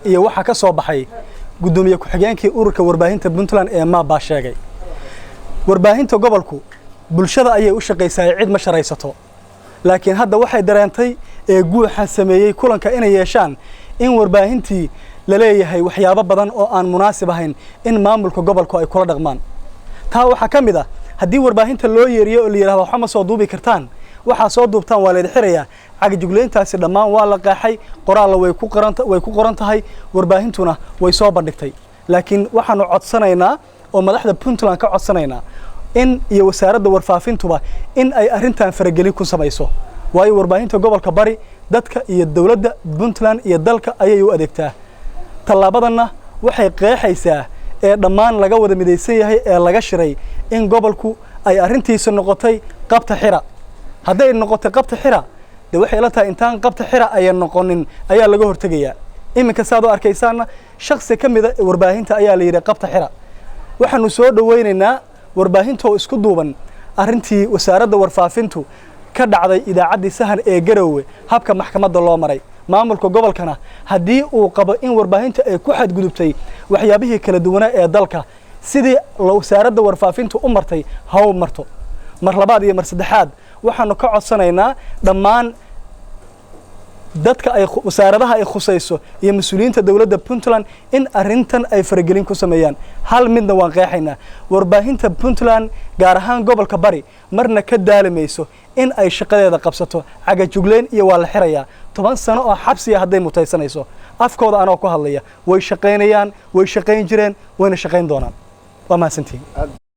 iyo waxa ka soo baxay gudoomiye ku-xigeenkii ururka warbaahinta Puntland ee Maaba sheegay warbaahinta gobolku bulshada ayay u shaqeysay cid ma sharaysato laakiin hadda waxay dareentay ee guuxa sameeyay kulanka inay yeeshaan in warbaahintii la leeyahay waxyaabo badan oo aan munaasib ahayn in maamulka gobolku ay kula dhaqmaan taa waxa kamid ah hadii warbaahinta loo yeeriyo oo la yiraahdo waxa ma soo duubi kartaan waxa soo duubtaan waa la xirayaa cagajugleyntaasi dhammaan waa la qaaxay qoraal way ku qoran tahay warbaahintuna way soo bandhigtay laakiin waxaanu codsanaynaa oo madaxda Puntland ka codsanaynaa in iyo wasaaradda warfaafintuba in ay arintan faragelin ku samayso waayo warbaahinta gobolka bari dadka iyo dawladda Puntland iyo dalka ayay u adeegtaa talaabadanna waxay qeexaysaa ee dhammaan laga wada midaysan yahay ee laga shiray in gobolku ay arintiisa noqotay qabta xira haday noqotay qabta xira de waxay la tahay intaan qabta xira ay noqonin ayaa laga hortagaya iminka saad u arkaysaana shakhsi kamida warbaahinta ayaa la yiri qabta xira waxaanu soo dhaweynaynaa warbaahinta oo isku duuban arintii wasaaradda warfaafintu ka dhacday idaacaddii sahan ee Garowe habka maxkamadda loo maray maamulka gobolkana hadii uu qabo in warbaahinta ay ku xadgudubtay waxyaabihii kala duwan ee dalka sidii wasaaradda warfaafintu u martay haw marto mar labaad iyo mar saddexaad waxaanu ka codsanaynaa dhammaan dadka ay wasaaradaha ay khusayso iyo mas'uuliyiinta dawladda Puntland in arintan ay faragelin ku sameeyaan hal midna waan qeexaynaa warbaahinta Puntland gaar ahaan gobolka bari marna ka daalamayso in ay shaqadeeda qabsato cagajugleen iyo waa la xirayaa 10 sano oo xabsi ah haday mutaysanayso afkooda anoo ku hadlaya way shaqeynayaan way shaqeyn jireen wayna shaqeyn doonaan waa mahadsantiin